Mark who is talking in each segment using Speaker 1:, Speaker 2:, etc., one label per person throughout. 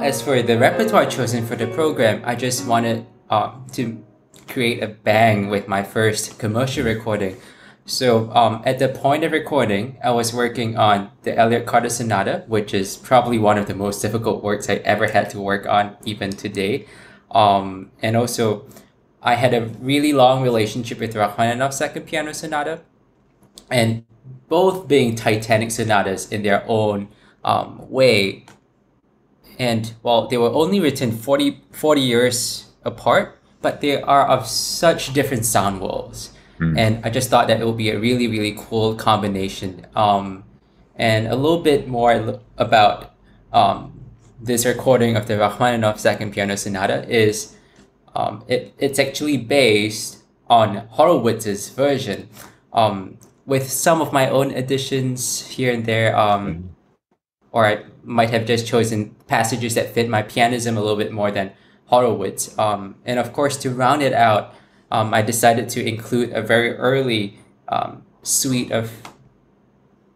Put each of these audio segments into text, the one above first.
Speaker 1: as for the repertoire chosen for the program, I just wanted to create a bang with my first commercial recording. So at the point of recording, I was working on the Elliott Carter Sonata, which is probably one of the most difficult works I ever had to work on, even today. And also, I had a really long relationship with Rachmaninoff's Second Piano Sonata, and both being Titanic sonatas in their own way. And well, they were only written 40 years apart, but they are of such different sound worlds. And I just thought that it would be a really, really cool combination. And a little bit more about this recording of the Rachmaninoff Second Piano Sonata is it's actually based on Horowitz's version, with some of my own additions here and there, or I might have just chosen passages that fit my pianism a little bit more than Horowitz. And of course, to round it out, I decided to include a very early suite of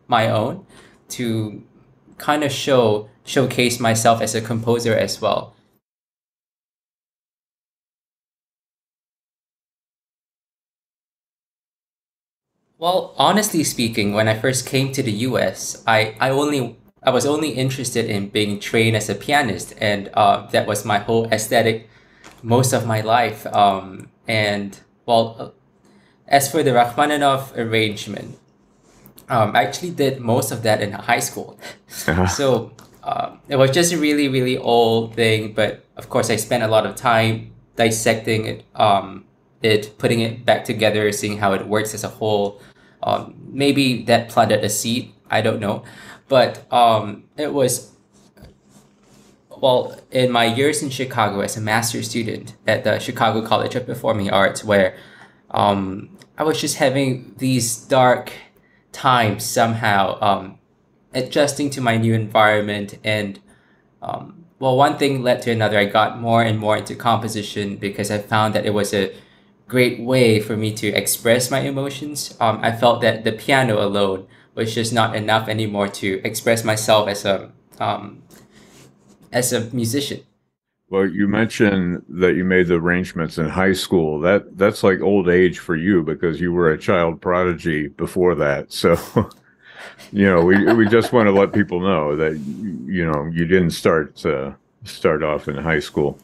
Speaker 1: my own to kind of showcase myself as a composer as well. Well, honestly speaking, when I first came to the US, I was only interested in being trained as a pianist, and that was my whole aesthetic most of my life. And well, as for the Rachmaninoff arrangement, I actually did most of that in high school. So it was just a really, really old thing, but of course I spent a lot of time dissecting it, putting it back together, seeing how it works as a whole. Maybe that planted a seed, I don't know. But it was, well, in my years in Chicago as a master's student at the Chicago College of Performing Arts, where I was just having these dark times somehow, adjusting to my new environment. And well, one thing led to another. I got more and more into composition because I found that it was a great way for me to express my emotions. I felt that the piano alone was just not enough anymore to express myself as a musician.
Speaker 2: Well, you mentioned that you made the arrangements in high school. That's like old age for you because you were a child prodigy before that. So, we just want to let people know that you didn't start off in high school.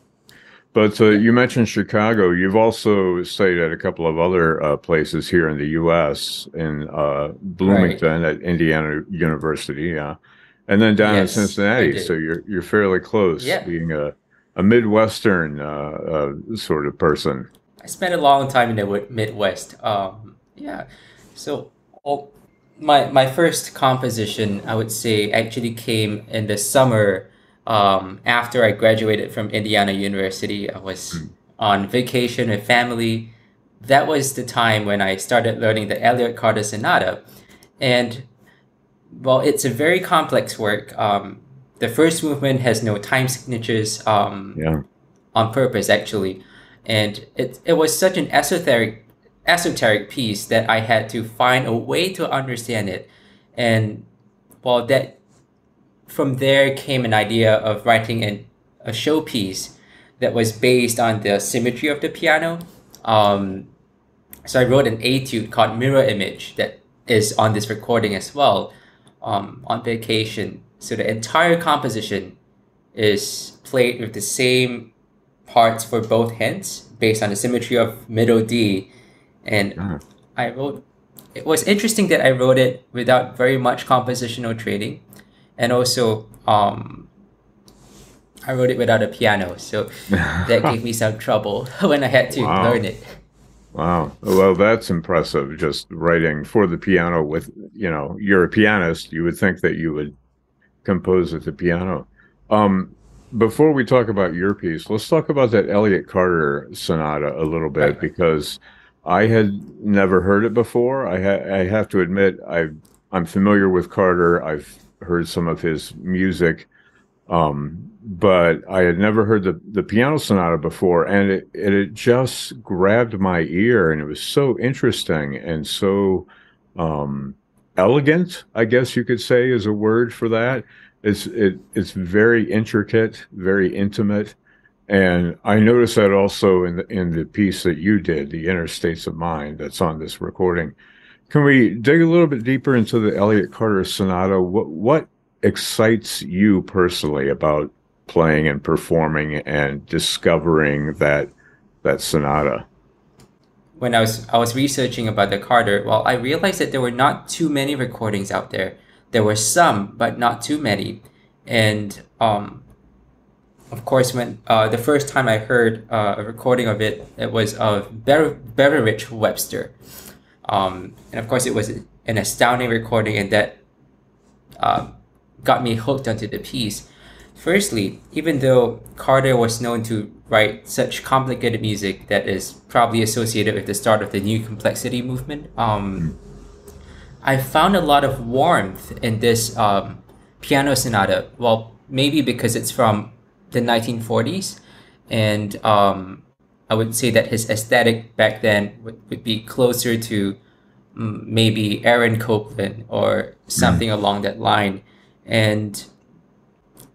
Speaker 2: But you mentioned Chicago. You've also studied at a couple of other places here in the U.S. in Bloomington at Indiana University, yeah, and then down in Cincinnati. So you're fairly close, being a Midwestern sort of person.
Speaker 1: I spent a long time in the Midwest. Yeah. So my first composition, I would say, actually came in the summer. After I graduated from Indiana University. I was on vacation with family. That was the time when I started learning the Elliott Carter Sonata. And well, it's a very complex work. The first movement has no time signatures on purpose, actually. And it was such an esoteric piece that I had to find a way to understand it. And well, from there came an idea of writing a showpiece that was based on the symmetry of the piano. So I wrote an etude called Mirror Image that is on this recording as well, on vacation. So the entire composition is played with the same parts for both hands based on the symmetry of middle D. And it was interesting that I wrote it without very much compositional training. And also, I wrote it without a piano, so that gave me some trouble when I had to learn it.
Speaker 2: Wow. Well, that's impressive, just writing for the piano with, you're a pianist. You would think that you would compose with the piano. Before we talk about your piece, let's talk about that Elliott Carter Sonata a little bit, because I had never heard it before. I have to admit, I'm familiar with Carter. I've heard some of his music, but I had never heard the piano sonata before, and it just grabbed my ear, and it was so interesting and so elegant, I guess you could say is a word for that. it's very intricate, very intimate, and I noticed that also in the piece that you did, the Inner States of Mind, that's on this recording. Can we dig a little bit deeper into the Elliott Carter Sonata? What excites you personally about playing and performing and discovering that sonata?
Speaker 1: When I was researching about the Carter, well, I realized that there were not too many recordings out there. There were some, but not too many. And of course, when the first time I heard a recording of it, it was of Beveridge Webster. And of course, it was an astounding recording, and that got me hooked onto the piece. Firstly, even though Carter was known to write such complicated music that is probably associated with the start of the New Complexity movement, I found a lot of warmth in this piano sonata. Well, maybe because it's from the 1940s, and I would say that his aesthetic back then would be closer to maybe Aaron Copland or something along that line. And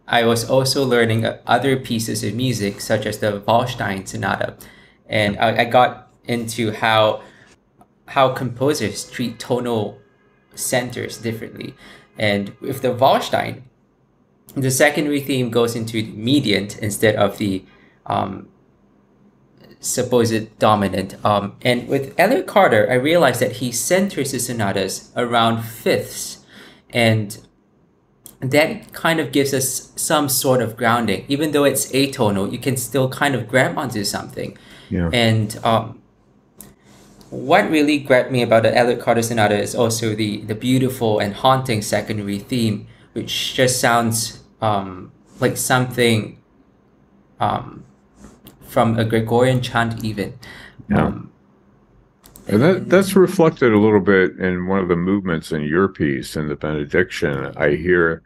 Speaker 1: I was also learning other pieces of music, such as the Wallstein Sonata, and I got into how composers treat tonal centers differently. And with the Wallstein, the secondary theme goes into the mediant instead of the supposed dominant. And with Elliott Carter, I realized that he centers his sonatas around fifths, and that kind of gives us some sort of grounding. Even though it's atonal, you can still kind of grab onto something.
Speaker 2: Yeah.
Speaker 1: And what really grabbed me about the Elliott Carter Sonata is also the beautiful and haunting secondary theme, which just sounds like something from a Gregorian chant even.
Speaker 2: Yeah. And that's reflected a little bit in one of the movements in your piece, in the benediction. I hear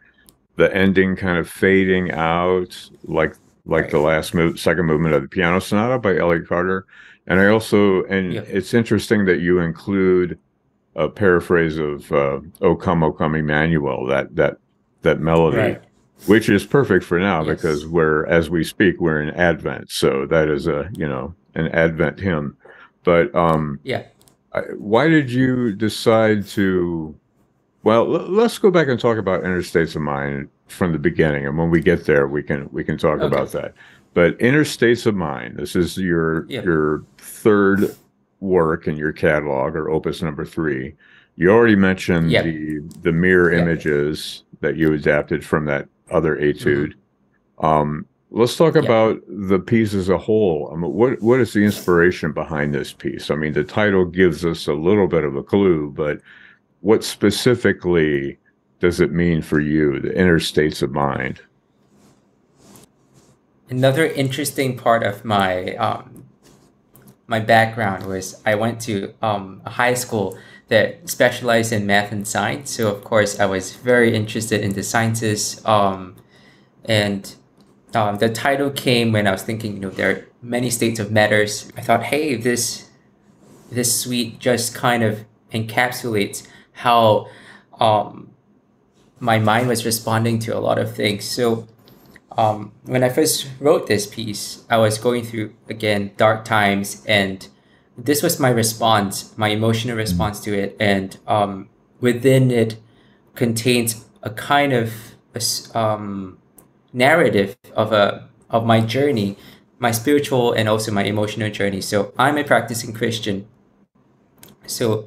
Speaker 2: the ending kind of fading out, like
Speaker 1: Right.
Speaker 2: the second movement of the piano sonata by Elliott Carter. And I also, it's interesting that you include a paraphrase of "O Come, Emmanuel," that melody,
Speaker 1: Right.
Speaker 2: which is perfect for now
Speaker 1: Yes.
Speaker 2: because as we speak, we're in Advent, so that is an Advent hymn. But
Speaker 1: Yeah.
Speaker 2: why did you decide to? Well, let's go back and talk about Inner States of Mind from the beginning, and when we get there, we can talk about that. But Inner States of Mind, this is your third work in your catalog, or opus number 3. You already mentioned the mirror images that you adapted from that other etude. Let's talk about the piece as a whole. I mean, what is the inspiration behind this piece? I mean, the title gives us a little bit of a clue, but what specifically does it mean for you, the Inner States of Mind?
Speaker 1: Another interesting part of my my background was I went to a high school that specialized in math and science. So of course I was very interested in the sciences. And the title came when I was thinking, there are many states of matters. I thought, hey, this suite just kind of encapsulates how my mind was responding to a lot of things. So when I first wrote this piece, I was going through, again, dark times, and this was my response, my emotional response to it. And within it contains a kind of narrative of my journey, my spiritual and also my emotional journey. So I'm a practicing Christian. So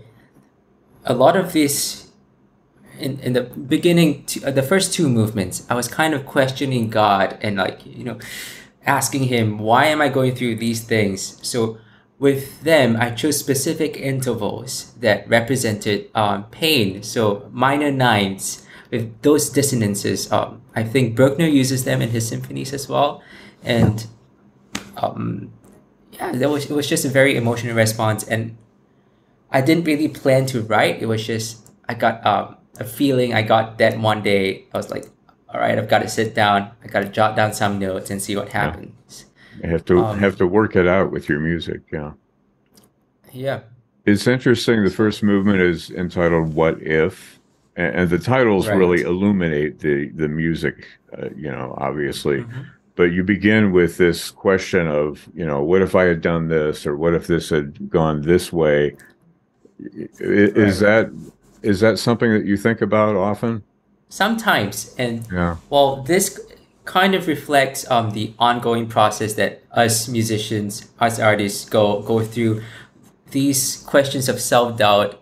Speaker 1: a lot of this, in the beginning, the first 2 movements, I was kind of questioning God and asking him, why am I going through these things? So with them, I chose specific intervals that represented pain. So minor 9s with those dissonances. I think Bruckner uses them in his symphonies as well. And it was just a very emotional response. And I didn't really plan to write. It was just, I got a feeling. I got that one day. I was like, all right, I've got to sit down. I got to jot down some notes and see what happens.
Speaker 2: You have to work it out with your music. Yeah.
Speaker 1: Yeah.
Speaker 2: It's interesting. The first movement is entitled "What If," and the titles really
Speaker 1: Right.
Speaker 2: illuminate the music, obviously.
Speaker 1: Hmm.
Speaker 2: But you begin with this question of, what if I had done this, or what if this had gone this way? Is
Speaker 1: Right.
Speaker 2: that something that you think about often?
Speaker 1: Sometimes, and
Speaker 2: Yeah.
Speaker 1: well, this kind of reflects the ongoing process that us musicians, us artists go through these questions of self-doubt,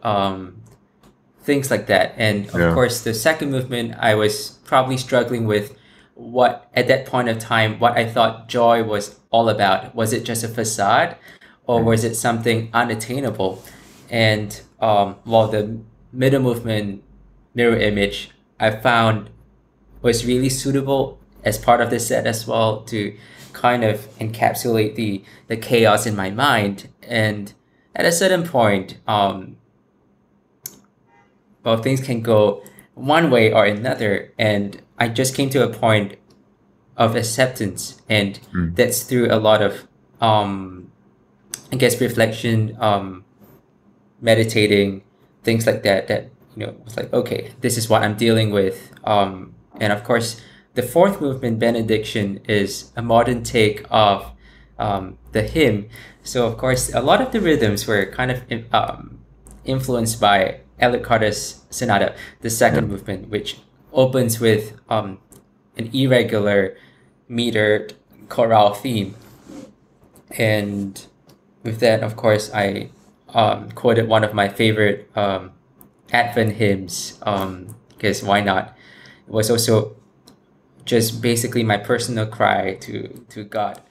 Speaker 1: things like that. And of
Speaker 2: Yeah.
Speaker 1: course, the second movement, I was probably struggling with what, at that point of time, what I thought joy was all about. Was it just a facade, or
Speaker 2: Mm.
Speaker 1: was it something unattainable? And while the middle movement, mirror image, I found was really suitable as part of the set as well, to kind of encapsulate the chaos in my mind. And at a certain point, well, things can go one way or another, and I just came to a point of acceptance, and
Speaker 2: Mm.
Speaker 1: that's through a lot of I guess reflection, meditating, things like that. That it's like, okay, this is what I'm dealing with. And of course, the fourth movement, benediction, is a modern take of the hymn. So of course, a lot of the rhythms were kind of influenced by Elliott Carter's sonata, the
Speaker 2: Yeah.
Speaker 1: second movement, which opens with an irregular metered chorale theme. And with that, of course, I quoted one of my favorite Advent hymns, because why not? It was also just basically my personal cry to God.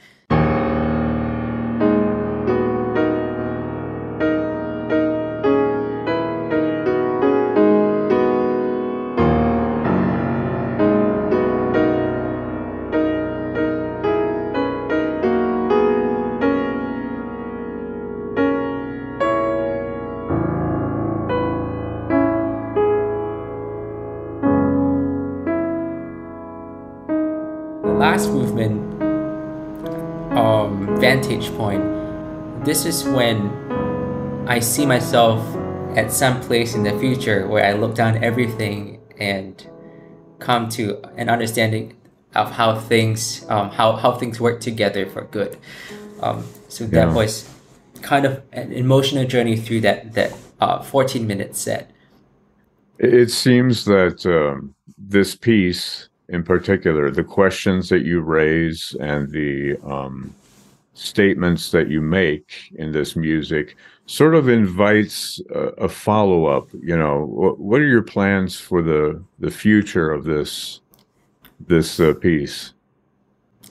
Speaker 1: The last movement, vantage point. This is when I see myself at some place in the future where I look down everything and come to an understanding of how things work together for good. So that
Speaker 2: Yeah.
Speaker 1: was kind of an emotional journey through that 14-minute set.
Speaker 2: It seems that this piece in particular, the questions that you raise and the statements that you make in this music sort of invites a follow-up. What are your plans for the future of this piece?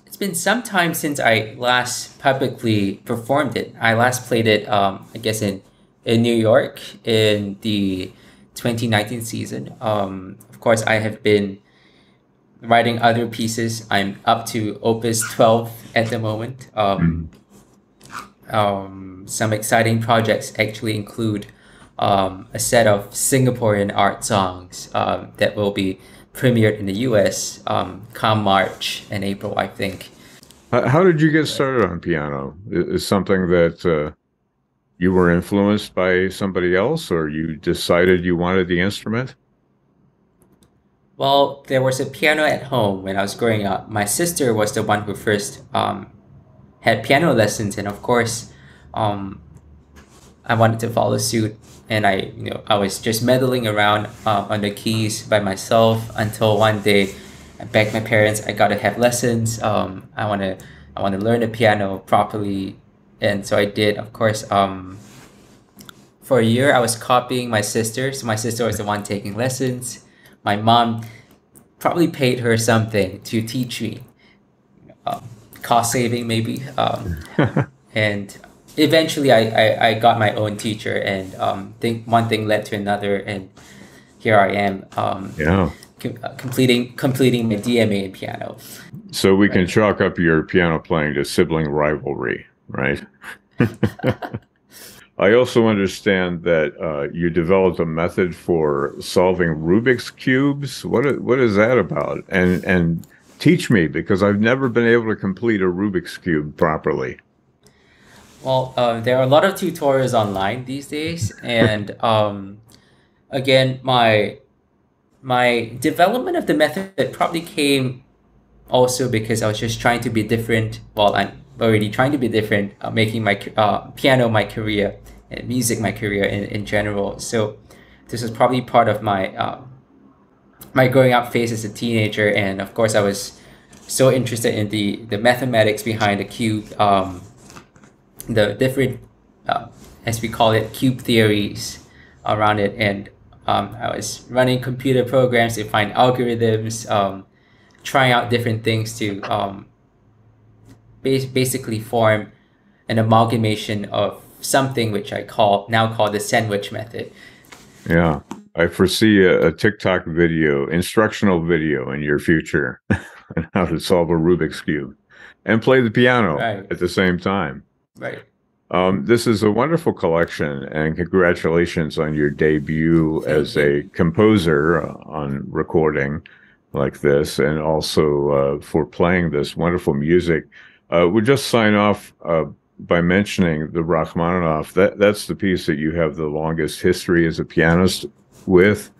Speaker 1: It's been some time since I last publicly performed it. I last played it, I guess, in New York in the 2019 season. Of course, I have been writing other pieces. I'm up to Opus 12 at the moment.
Speaker 2: Mhm.
Speaker 1: Some exciting projects actually include a set of Singaporean art songs that will be premiered in the US come March and April, I think.
Speaker 2: How did you get
Speaker 1: Right.
Speaker 2: started on piano? Is something that you were influenced by somebody else, or you decided you wanted the instrument?
Speaker 1: Well, there was a piano at home when I was growing up. My sister was the one who first had piano lessons, and of course, um, I wanted to follow suit. And I was just meddling around on the keys by myself until one day I begged my parents, I gotta have lessons. I want to learn the piano properly, and so I did. Of course, for a year I was copying my sister, so my sister was the one taking lessons. My mom probably paid her something to teach me, um, cost saving maybe. And eventually I got my own teacher, and think one thing led to another, and here I am,
Speaker 2: Yeah.
Speaker 1: completing my DMA in piano.
Speaker 2: So we can
Speaker 1: Right.
Speaker 2: chalk up your piano playing to sibling rivalry, right? I also understand that you developed a method for solving Rubik's cubes. What is that about? And teach me, because I've never been able to complete a Rubik's cube properly.
Speaker 1: Well, there are a lot of tutorials online these days, and again, my My development of the method probably came also because I was just trying to be different. Well, I'm already trying to be different, making my piano my career and music my career in general. So this was probably part of my my growing up phase as a teenager. And of course, I was so interested in the mathematics behind the cube, the different, as we call it, cube theories around it. And I was running computer programs to find algorithms, trying out different things to basically form an amalgamation of something which I now call the sandwich method.
Speaker 2: Yeah, I foresee a TikTok video, instructional video in your future on how to solve a Rubik's Cube and play the piano at the same time.
Speaker 1: Right.
Speaker 2: This is a wonderful collection, and congratulations on your debut as a composer on recording like this, and also for playing this wonderful music. We'll just sign off by mentioning the Rachmaninoff. That's the piece that you have the longest history as a pianist with.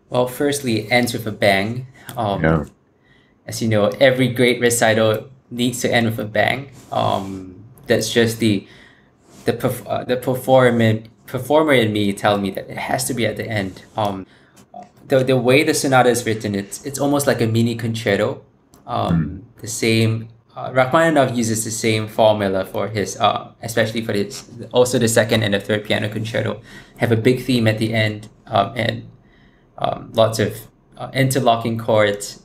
Speaker 1: Well, firstly, it ends with a bang. As you know, every great recital needs to end with a bang. That's just the performer in me telling me that it has to be at the end. The way the sonata is written, it's almost like a mini concerto. The same Rachmaninoff uses the same formula for his, especially for his, also the second and the third piano concerto, have a big theme at the end, and lots of interlocking chords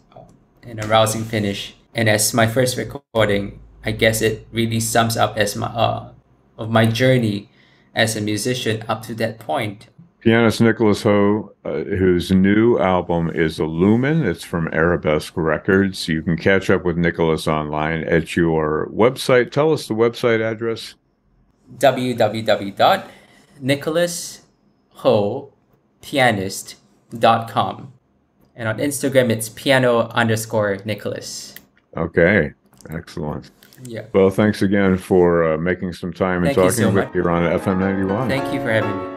Speaker 1: and a rousing finish. And as my first recording, I guess it really sums up as of my journey as a musician up to that point.
Speaker 2: Pianist Nicholas Ho, whose new album is Illumin. It's from Arabesque Records. You can catch up with Nicholas online at your website. Tell us the website address.
Speaker 1: www.nicholashopianist.com. And on Instagram, it's piano_Nicholas.
Speaker 2: Okay, excellent.
Speaker 1: Yeah.
Speaker 2: Well, thanks again for making some time and talking with you on FM 91.
Speaker 1: Thank you for having me.